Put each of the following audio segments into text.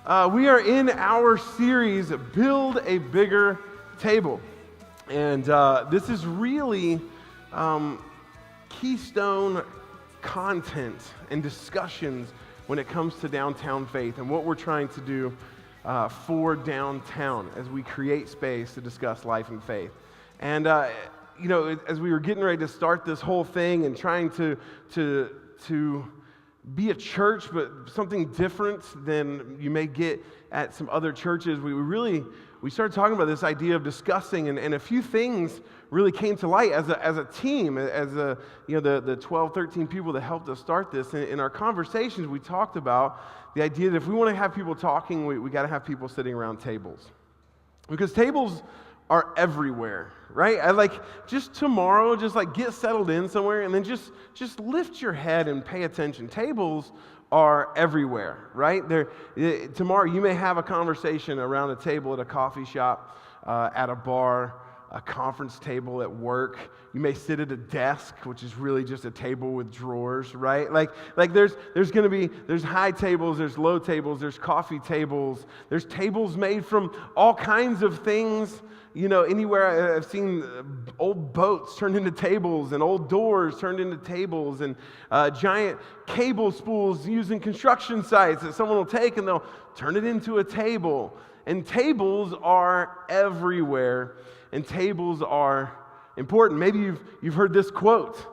We are in our series, Build a Bigger Table. And this is really keystone content and discussions when it comes to downtown faith and what we're trying to do for downtown as we create space to discuss life and faith. And, as we were getting ready to start this whole thing and trying to be a church, but something different than you may get at some other churches, we started talking about this idea of discussing, and a few things really came to light as a team, the 12, 13 people that helped us start this. In our conversations, we talked about the idea that if we want to have people talking, we got to have people sitting around tables. Because tables are everywhere, right? Just tomorrow, get settled in somewhere and then just lift your head and pay attention. Tables are everywhere, right? Tomorrow you may have a conversation around a table at a coffee shop, at a bar, a conference table at work. You may sit at a desk, which is really just a table with drawers, right? There's high tables, there's low tables, there's coffee tables, there's tables made from all kinds of things. Anywhere I've seen old boats turned into tables and old doors turned into tables and giant cable spools used in construction sites that someone will take and they'll turn it into a table. And tables are everywhere, and tables are important. Maybe you've heard this quote: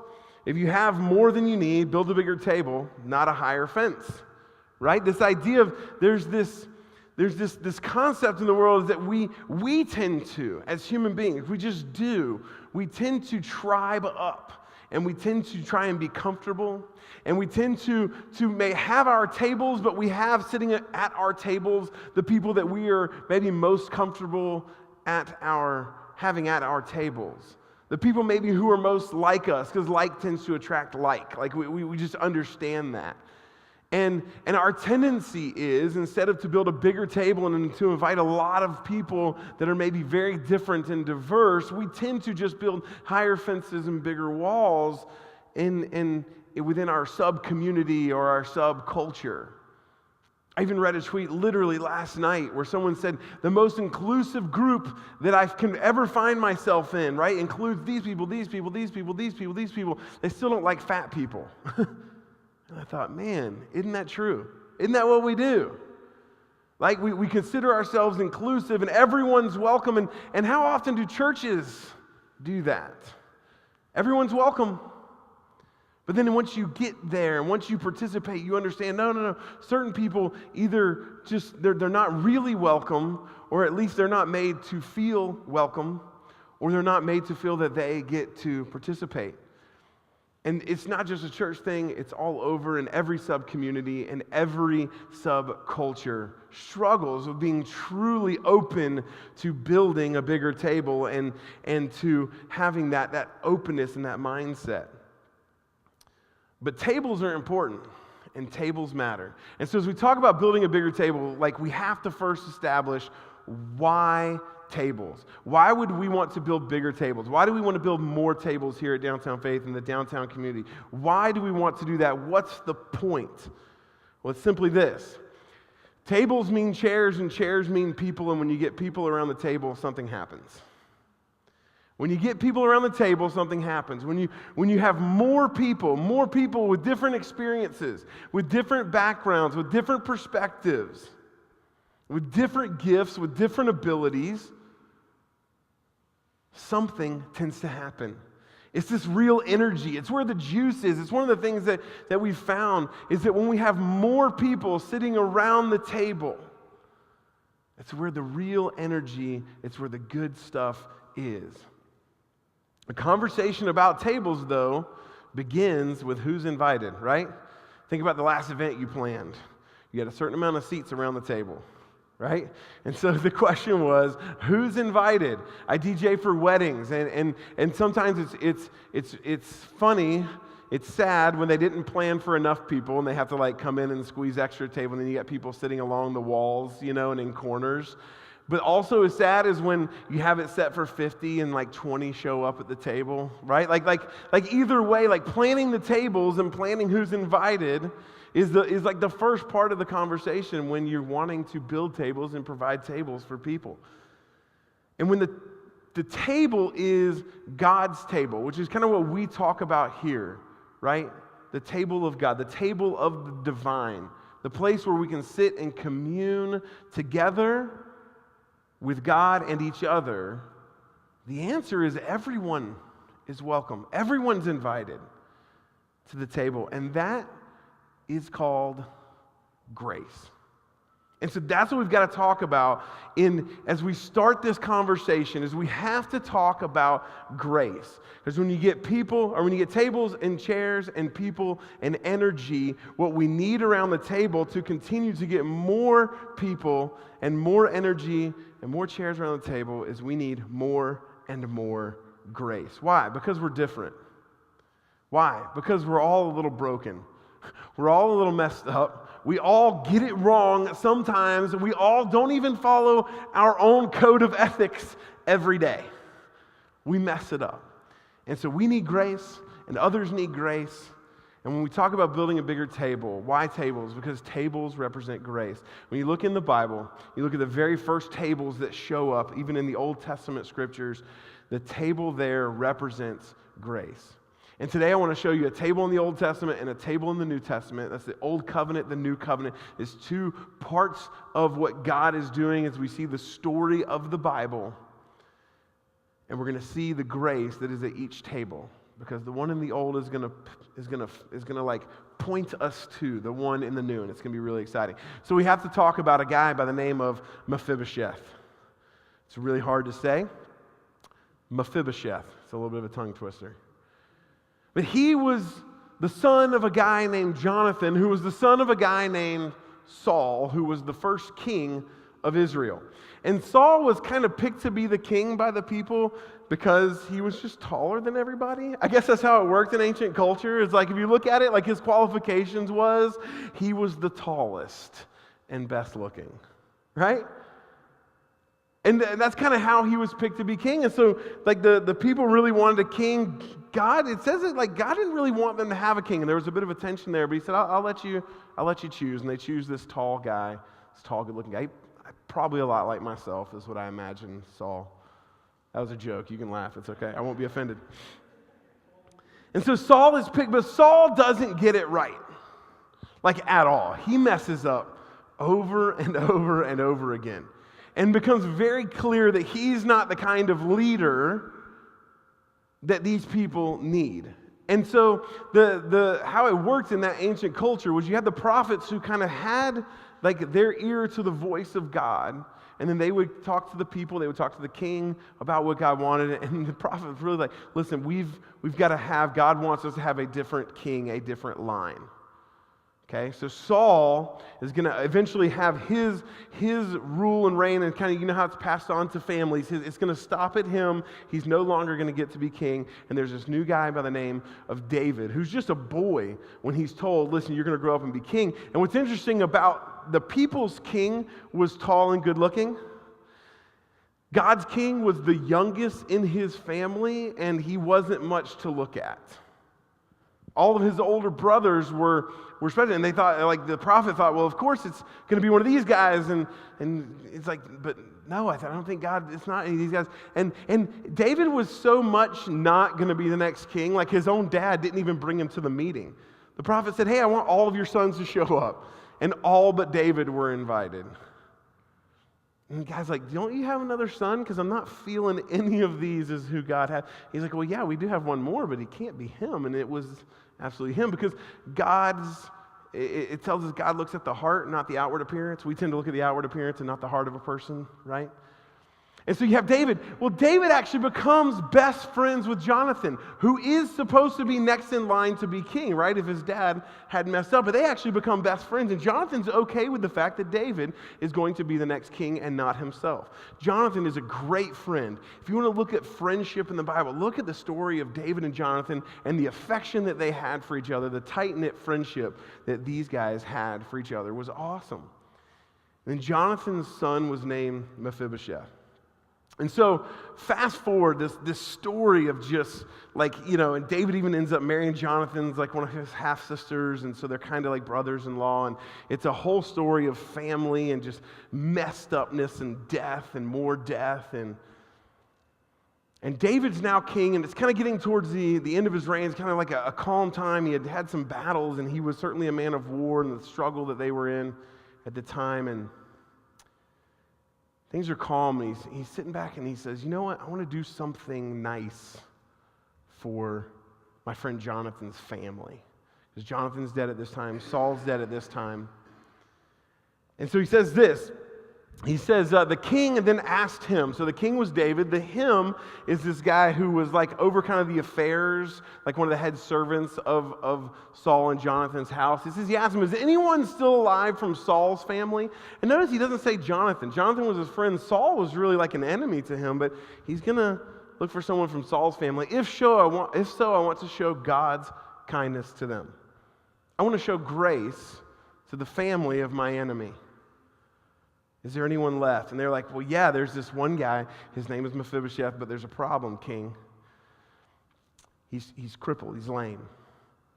if you have more than you need, build a bigger table, not a higher fence. Right? This idea of there's this concept in the world that we tend to, as human beings, we tend to tribe up, and we tend to try and be comfortable, and we tend to may have our tables, but we have sitting at our tables the people that we are maybe most comfortable having at our tables. The people maybe who are most like us, because like tends to attract like. We just understand that. And our tendency is, instead of to build a bigger table and to invite a lot of people that are maybe very different and diverse, we tend to just build higher fences and bigger walls within our sub-community or our sub-culture. I even read a tweet literally last night where someone said, the most inclusive group that I can ever find myself in, right, includes these people, these people, these people, these people, these people. They still don't like fat people. And I thought, man, isn't that true? Isn't that what we do? We consider ourselves inclusive and everyone's welcome. And how often do churches do that? Everyone's welcome. But then once you get there and once you participate, you understand, no. Certain people either they're not really welcome, or at least they're not made to feel welcome, or they're not made to feel that they get to participate. And it's not just a church thing, it's all over, in every sub-community and every sub-culture struggles with being truly open to building a bigger table and to having that openness and that mindset. But tables are important, and tables matter. And so as we talk about building a bigger table, we have to first establish why tables. Why would we want to build bigger tables? Why do we want to build more tables here at Downtown Faith in the downtown community? Why do we want to do that? What's the point? Well, it's simply this. Tables mean chairs, and chairs mean people, and when you get people around the table, something happens. When you get people around the table, something happens. When you have more people with different experiences, with different backgrounds, with different perspectives, with different gifts, with different abilities, something tends to happen. It's this real energy. It's where the juice is. It's one of the things that we've found is that when we have more people sitting around the table, it's where the real energy, it's where the good stuff is. A conversation about tables, though, begins with who's invited, right? Think about the last event you planned. You had a certain amount of seats around the table, right? And so the question was, who's invited? I DJ for weddings, and sometimes it's funny, it's sad when they didn't plan for enough people and they have to come in and squeeze extra table, and then you got people sitting along the walls, and in corners. But also as sad is when you have it set for 50 and like 20 show up at the table, right? Like either way, like planning the tables and planning who's invited is like the first part of the conversation when you're wanting to build tables and provide tables for people. And when the table is God's table, which is kind of what we talk about here, right? The table of God, the table of the divine, the place where we can sit and commune together with God and each other. The answer is everyone is welcome. Everyone's invited to the table, and that is called grace. And so that's what we've got to talk about as we start this conversation, is we have to talk about grace. Because when you get people, or when you get tables and chairs and people and energy, what we need around the table to continue to get more people and more energy and more chairs around the table is we need more and more grace. Why? Because we're different. Why? Because we're all a little broken. We're all a little messed up. We all get it wrong sometimes. We all don't even follow our own code of ethics every day. We mess it up. And so we need grace, and others need grace. And when we talk about building a bigger table, why tables? Because tables represent grace. When you look in the Bible, you look at the very first tables that show up, even in the Old Testament scriptures, the table there represents grace. And today I want to show you a table in the Old Testament and a table in the New Testament. That's the Old Covenant, the New Covenant. It's two parts of what God is doing as we see the story of the Bible. And we're going to see the grace that is at each table, because the one in the Old is going to like point us to the one in the New, and it's going to be really exciting. So we have to talk about a guy by the name of Mephibosheth. It's really hard to say. Mephibosheth. It's a little bit of a tongue twister. But he was the son of a guy named Jonathan, who was the son of a guy named Saul, who was the first king of Israel. And Saul was kind of picked to be the king by the people because he was just taller than everybody. I guess that's how it worked in ancient culture. It's like, if you look at it, like his qualifications was, he was the tallest and best looking, right? And that's kind of how he was picked to be king. And so, like, the people really wanted a king. God, it says it like God didn't really want them to have a king, and there was a bit of a tension there. But he said, "I'll let you choose." And they choose this tall guy, this tall, good-looking guy. Probably a lot like myself, is what I imagine. Saul. That was a joke. You can laugh. It's okay. I won't be offended. And so Saul is picked, but Saul doesn't get it right, like at all. He messes up over and over and over again. And becomes very clear that he's not the kind of leader that these people need. And so the how it worked in that ancient culture was you had the prophets who kind of had like their ear to the voice of God, and then they would talk to the people, they would talk to the king about what God wanted, and the prophet was really like, listen, we've got to have, God wants us to have a different king, a different line. Okay, so Saul is going to eventually have his rule and reign, and kind of, you know how it's passed on to families. It's going to stop at him. He's no longer going to get to be king. And there's this new guy by the name of David, who's just a boy when he's told, listen, you're going to grow up and be king. And what's interesting about the people's king was tall and good looking. God's king was the youngest in his family, and he wasn't much to look at. All of his older brothers were special, and they thought, like the prophet thought, well, of course it's going to be one of these guys, and it's like, but no, I don't think God, it's not any of these guys. And David was so much not going to be the next king, like his own dad didn't even bring him to the meeting. The prophet said, hey, I want all of your sons to show up, and all but David were invited. And the guy's like, don't you have another son? Because I'm not feeling any of these as who God had. He's like, well, yeah, we do have one more, but he can't be him. And it was absolutely him, because it tells us God looks at the heart, not the outward appearance. We tend to look at the outward appearance and not the heart of a person, right? And so you have David. Well, David actually becomes best friends with Jonathan, who is supposed to be next in line to be king, right? If his dad had messed up. But they actually become best friends. And Jonathan's okay with the fact that David is going to be the next king and not himself. Jonathan is a great friend. If you want to look at friendship in the Bible, look at the story of David and Jonathan and the affection that they had for each other. The tight-knit friendship that these guys had for each other was awesome. And Jonathan's son was named Mephibosheth. And so fast forward this story of just like, and David even ends up marrying Jonathan's like one of his half-sisters, and so they're kind of like brothers-in-law, and it's a whole story of family and just messed upness and death and more death, and David's now king, and it's kind of getting towards the end of his reign. It's kind of like a calm time. He had some battles, and he was certainly a man of war and the struggle that they were in at the time, and things are calm, and he's sitting back, and he says, you know what? I want to do something nice for my friend Jonathan's family. Because Jonathan's dead at this time. Saul's dead at this time. And so he says this. He says, the king then asked him. So the king was David. The him is this guy who was like over kind of the affairs, like one of the head servants of Saul and Jonathan's house. He asked him, is anyone still alive from Saul's family? And notice he doesn't say Jonathan. Jonathan was his friend. Saul was really like an enemy to him, but he's going to look for someone from Saul's family. If so, I want to show God's kindness to them. I want to show grace to the family of my enemy. Is there anyone left? And they're like, well, yeah, there's this one guy. His name is Mephibosheth, but there's a problem, king. He's crippled. He's lame.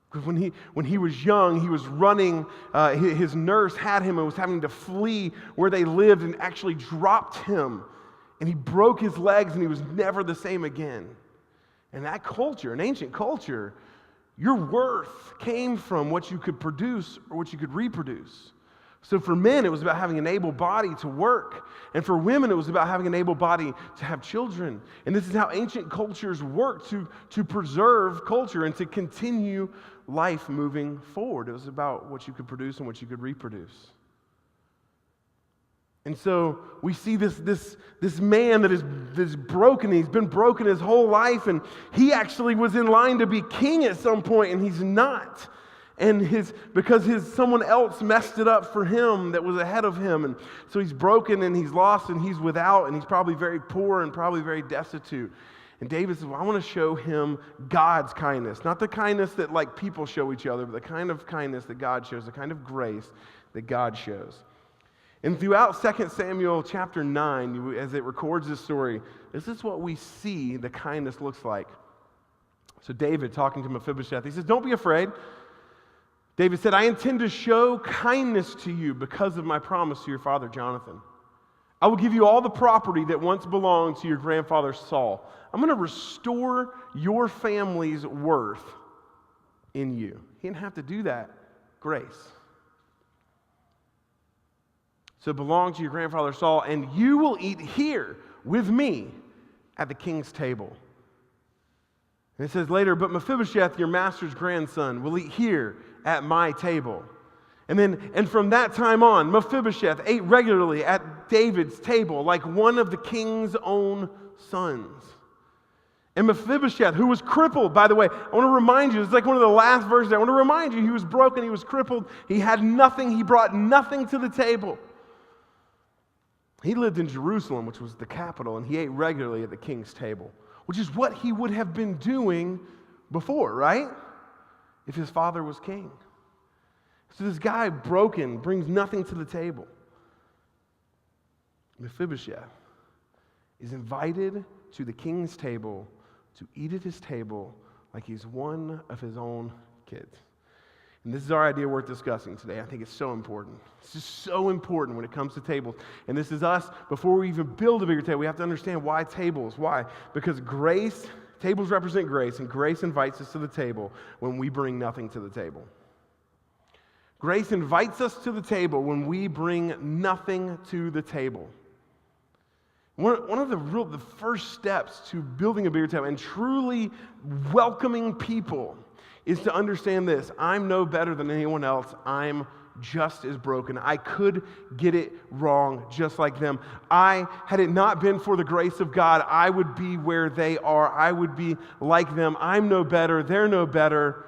Because when he was young, he was running. His nurse had him and was having to flee where they lived and actually dropped him. And he broke his legs and he was never the same again. And that culture, an ancient culture, your worth came from what you could produce or what you could reproduce. So for men, it was about having an able body to work. And for women, it was about having an able body to have children. And this is how ancient cultures worked to preserve culture and to continue life moving forward. It was about what you could produce and what you could reproduce. And so we see this man that is broken. He's been broken his whole life, and he actually was in line to be king at some point, and he's not. And because someone else messed it up for him that was ahead of him. And so he's broken and he's lost and he's without, and he's probably very poor and probably very destitute. And David says, well, I want to show him God's kindness. Not the kindness that like people show each other, but the kind of kindness that God shows, the kind of grace that God shows. And throughout 2 Samuel chapter 9, as it records this story, this is what we see the kindness looks like. So David talking to Mephibosheth, he says, don't be afraid. David said, I intend to show kindness to you because of my promise to your father Jonathan. I will give you all the property that once belonged to your grandfather Saul. I'm going to restore your family's worth in you. He didn't have to do that. Grace. So it belonged to your grandfather Saul, and you will eat here with me at the king's table. And it says later, but Mephibosheth, your master's grandson, will eat here at my table. And from that time on, Mephibosheth ate regularly at David's table like one of the king's own sons. And Mephibosheth, who was crippled, by the way, I want to remind you, it's like one of the last verses, I want to remind you, he was broken, he was crippled, he had nothing, he brought nothing to the table. He lived in Jerusalem, which was the capital, and he ate regularly at the king's table, which is what he would have been doing before, right? If his father was king. So this guy, broken, brings nothing to the table. Mephibosheth is invited to the king's table to eat at his table like he's one of his own kids. And this is our idea worth discussing today. I think it's so important. It's just so important when it comes to tables. And this is us, before we even build a bigger table, we have to understand why tables. Why? Because grace, tables represent grace, and grace invites us to the table when we bring nothing to the table. Grace invites us to the table when we bring nothing to the table. One of the first steps to building a bigger table and truly welcoming people is to understand this. I'm no better than anyone else. I'm just as broken. I could get it wrong just like them. Had it not been for the grace of God, I would be where they are. I would be like them. I'm no better. They're no better.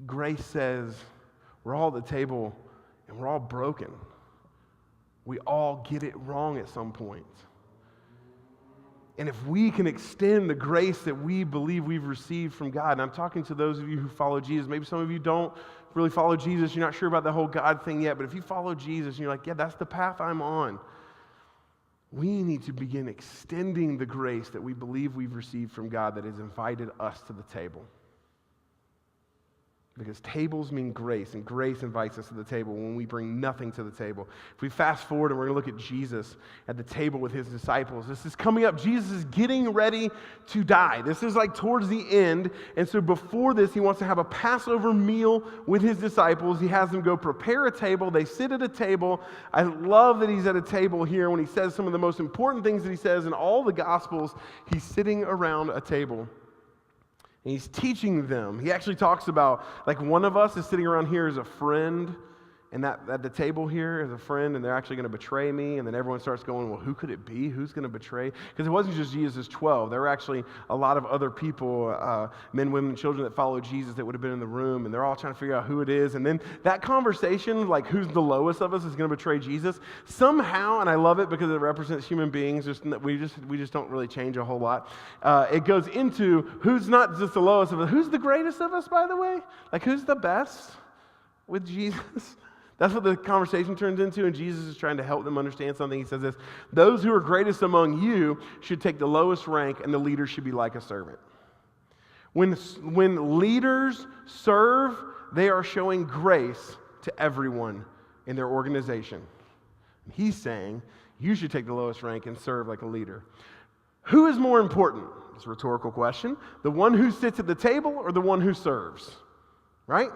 Grace says we're all at the table and we're all broken. We all get it wrong at some point. And if we can extend the grace that we believe we've received from God, and I'm talking to those of you who follow Jesus, maybe some of you don't really follow Jesus, you're not sure about the whole God thing yet, but if you follow Jesus and you're like, yeah, that's the path I'm on, we need to begin extending the grace that we believe we've received from God that has invited us to the table. Because tables mean grace, and grace invites us to the table when we bring nothing to the table. If we fast forward and we're going to look at Jesus at the table with his disciples, this is coming up. Jesus is getting ready to die. This is like towards the end, and so before this, he wants to have a Passover meal with his disciples. He has them go prepare a table. They sit at a table. I love that he's at a table here when he says some of the most important things that he says in all the Gospels. He's sitting around a table. And he's teaching them. He actually talks about, like, one of us is sitting around here as a friend, and that at the table here as a friend, and they're actually going to betray me. And then everyone starts going, well, who could it be? Who's going to betray? Because it wasn't just Jesus' 12. There were actually a lot of other people, men, women, and children that followed Jesus that would have been in the room, and they're all trying to figure out who it is. And then that conversation, like who's the lowest of us is going to betray Jesus, somehow, and I love it because it represents human beings, we just don't really change a whole lot. It goes into who's not just the lowest of us, who's the greatest of us, by the way? Like, who's the best with Jesus? That's what the conversation turns into, and Jesus is trying to help them understand something. He says this: those who are greatest among you should take the lowest rank, and the leader should be like a servant. When leaders serve, they are showing grace to everyone in their organization. He's saying you should take the lowest rank and serve like a leader. Who is more important? It's a rhetorical question. The one who sits at the table or the one who serves? Right?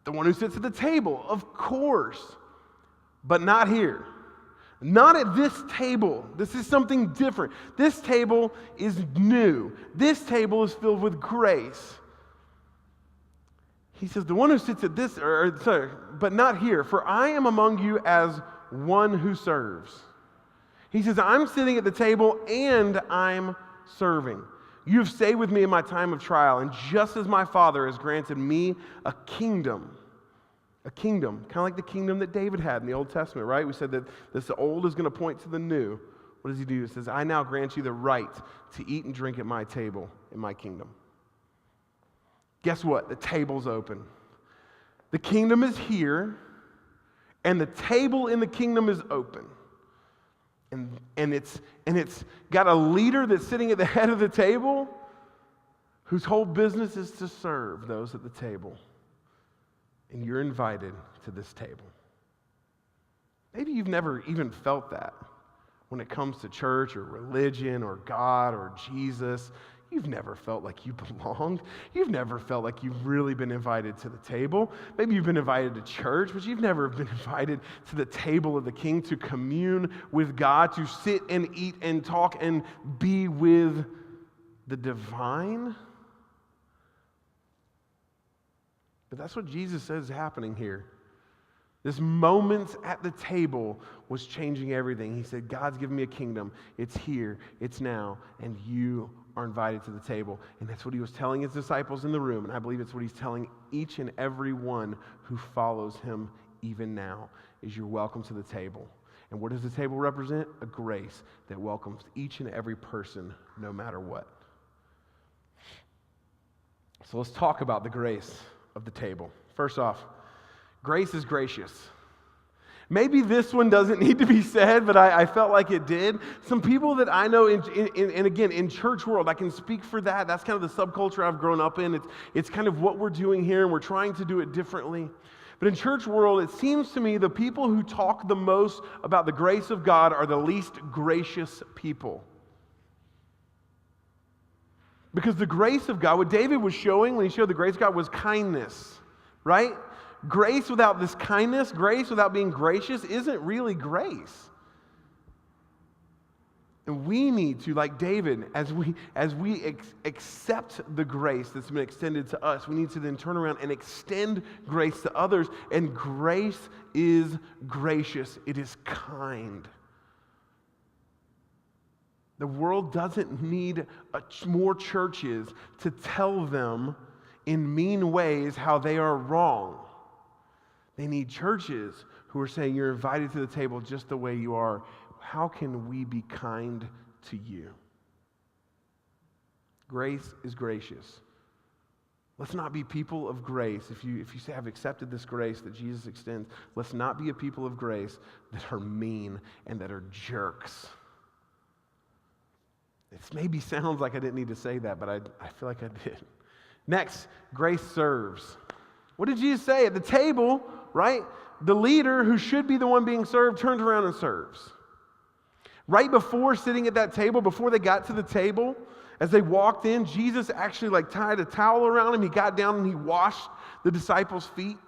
The one who sits at the table, of course, but not here. Not at this table. This is something different. This table is new. This table is filled with grace. He says, the one who sits at this, but not here, for I am among you as one who serves. He says, I'm sitting at the table and I'm serving. You have stayed with me in my time of trial, and just as my Father has granted me a kingdom, kind of like the kingdom that David had in the Old Testament, right? We said that this old is going to point to the new. What does he do? He says, I now grant you the right to eat and drink at my table in my kingdom. Guess what? The table's open. The kingdom is here, and the table in the kingdom is open. And it's got a leader that's sitting at the head of the table whose whole business is to serve those at the table. And you're invited to this table. Maybe you've never even felt that when it comes to church or religion or God or Jesus. You've never felt like you belonged. You've never felt like you've really been invited to the table. Maybe you've been invited to church, but you've never been invited to the table of the King to commune with God, to sit and eat and talk and be with the divine. But that's what Jesus says is happening here. This moment at the table was changing everything. He said, God's given me a kingdom. It's here, it's now, and you are invited to the table. And that's what he was telling his disciples in the room, and I believe it's what he's telling each and every one who follows him even now, is you're welcome to the table. And what does the table represent? A grace that welcomes each and every person, no matter what. So let's talk about the grace of the table. First off, grace is gracious. Maybe this one doesn't need to be said, but I felt like it did. Some people that I know, and again, in church world, I can speak for that. That's kind of the subculture I've grown up in. It's kind of what we're doing here, and we're trying to do it differently. But in church world, it seems to me the people who talk the most about the grace of God are the least gracious people. Because the grace of God, what David was showing when he showed the grace of God was kindness, right? Grace without this kindness, grace without being gracious isn't really grace. And we need to, like David, as we accept the grace that's been extended to us, we need to then turn around and extend grace to others. And grace is gracious. It is kind. The world doesn't need more churches to tell them in mean ways how they are wrong. They need churches who are saying you're invited to the table just the way you are. How can we be kind to you. Grace is gracious. Let's not be people of grace. If you say, I've accepted this grace that Jesus extends, let's not be a people of grace that are mean and that are jerks. This maybe sounds like I didn't need to say that, but I feel like I did. Next, grace serves. What did Jesus say? At the table, right? The leader, who should be the one being served, turns around and serves. Right before sitting at that table, before they got to the table, as they walked in, Jesus actually tied a towel around him. He got down and he washed the disciples' feet,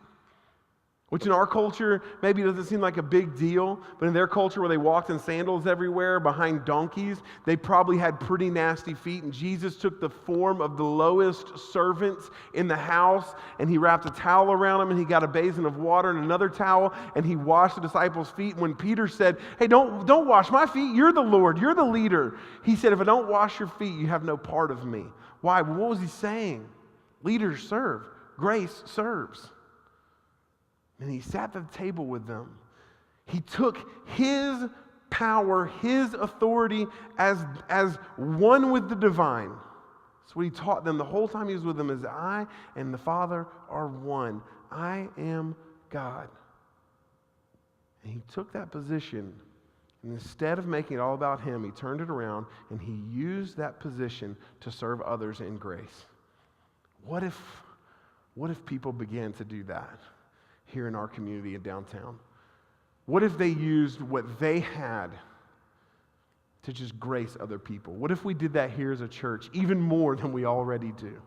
which in our culture maybe doesn't seem like a big deal, but in their culture where they walked in sandals everywhere behind donkeys, they probably had pretty nasty feet, and Jesus took the form of the lowest servants in the house, and he wrapped a towel around him, and he got a basin of water and another towel, and he washed the disciples' feet. And when Peter said, hey, don't wash my feet, you're the Lord, you're the leader, he said, if I don't wash your feet, you have no part of me. Why? Well, what was he saying? Leaders serve. Grace serves. And he sat at the table with them. He took his power, his authority as one with the divine. That's what he taught them the whole time he was with them, is I and the Father are one. I am God. And he took that position, and instead of making it all about him, he turned it around and he used that position to serve others in grace. What if people began to do that here in our community in downtown? What if they used what they had to just grace other people? What if we did that here as a church even more than we already do?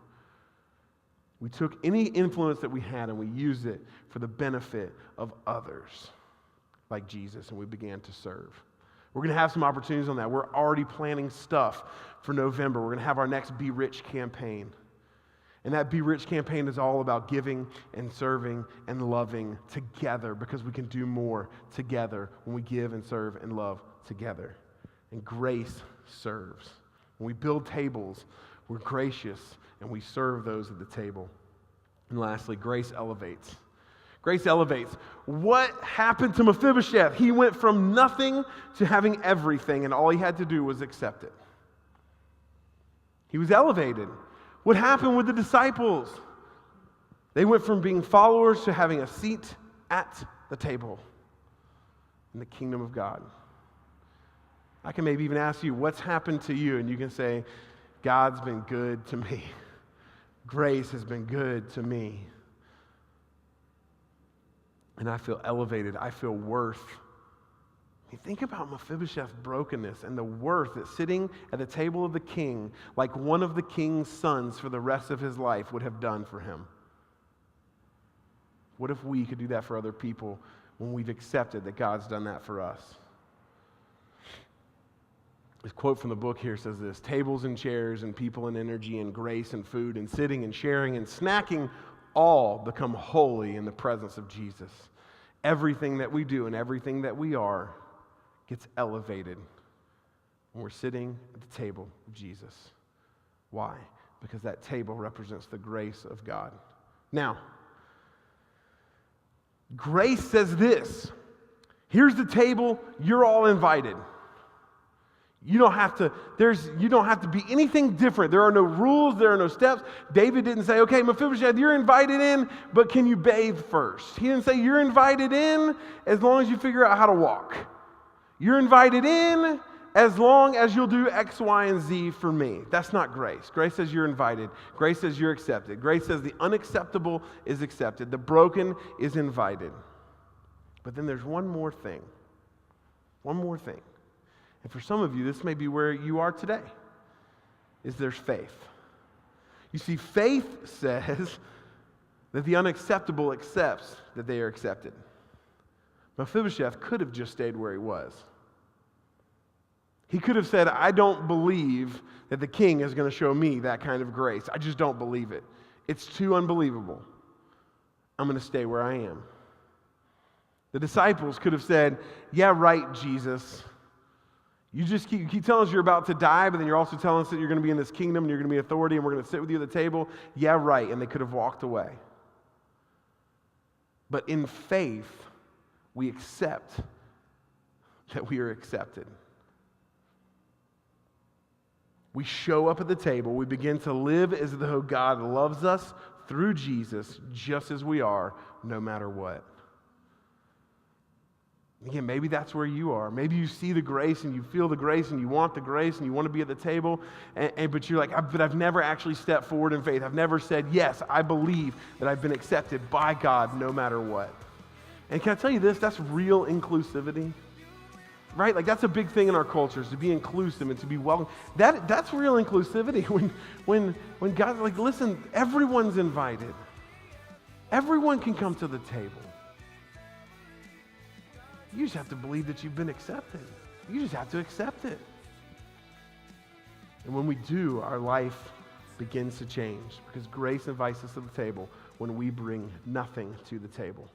We took any influence that we had and we used it for the benefit of others, like Jesus, and we began to serve. We're going to have some opportunities on that. We're already planning stuff for November. We're going to have our next Be Rich campaign. And that Be Rich campaign is all about giving and serving and loving together, because we can do more together when we give and serve and love together. And grace serves. When we build tables, we're gracious and we serve those at the table. And lastly, grace elevates. Grace elevates. What happened to Mephibosheth? He went from nothing to having everything, and all he had to do was accept it. He was elevated. What happened with the disciples? They went from being followers to having a seat at the table in the kingdom of God. I can maybe even ask you, what's happened to you? And you can say, God's been good to me. Grace has been good to me. And I feel elevated. I feel worth. Think about Mephibosheth's brokenness and the worth that sitting at the table of the king, like one of the king's sons for the rest of his life, would have done for him. What if we could do that for other people when we've accepted that God's done that for us? This quote from the book here says this: tables and chairs and people and energy and grace and food and sitting and sharing and snacking all become holy in the presence of Jesus. Everything that we do and everything that we are gets elevated when we're sitting at the table of Jesus. Why? Because that table represents the grace of God. Now, grace says this: here's the table, you're all invited. You don't have to be anything different. There are no rules, there are no steps. David didn't say, okay, Mephibosheth, you're invited in, but can you bathe first? He didn't say you're invited in as long as you figure out how to walk. You're invited in as long as you'll do X, Y, and Z for me. That's not grace. Grace says you're invited. Grace says you're accepted. Grace says the unacceptable is accepted. The broken is invited. But then there's one more thing. One more thing. And for some of you, this may be where you are today, is there's faith. You see, faith says that the unacceptable accepts that they are accepted. Mephibosheth could have just stayed where he was. He could have said, I don't believe that the king is going to show me that kind of grace. I just don't believe it. It's too unbelievable. I'm going to stay where I am. The disciples could have said, yeah, right, Jesus. You just keep telling us you're about to die, but then you're also telling us that you're going to be in this kingdom and you're going to be authority and we're going to sit with you at the table. Yeah, right. And they could have walked away. But in faith, we accept that we are accepted. We show up at the table. We begin to live as though God loves us through Jesus just as we are, no matter what. Again, maybe that's where you are. Maybe you see the grace and you feel the grace and you want the grace and you want to be at the table, but you're like, but I've never actually stepped forward in faith. I've never said, yes, I believe that I've been accepted by God no matter what. And can I tell you this? That's real inclusivity. Right? Like that's a big thing in our cultures, to be inclusive and to be welcome. That's real inclusivity. When God's like, listen, everyone's invited. Everyone can come to the table. You just have to believe that you've been accepted. You just have to accept it. And when we do, our life begins to change because grace invites us to the table when we bring nothing to the table.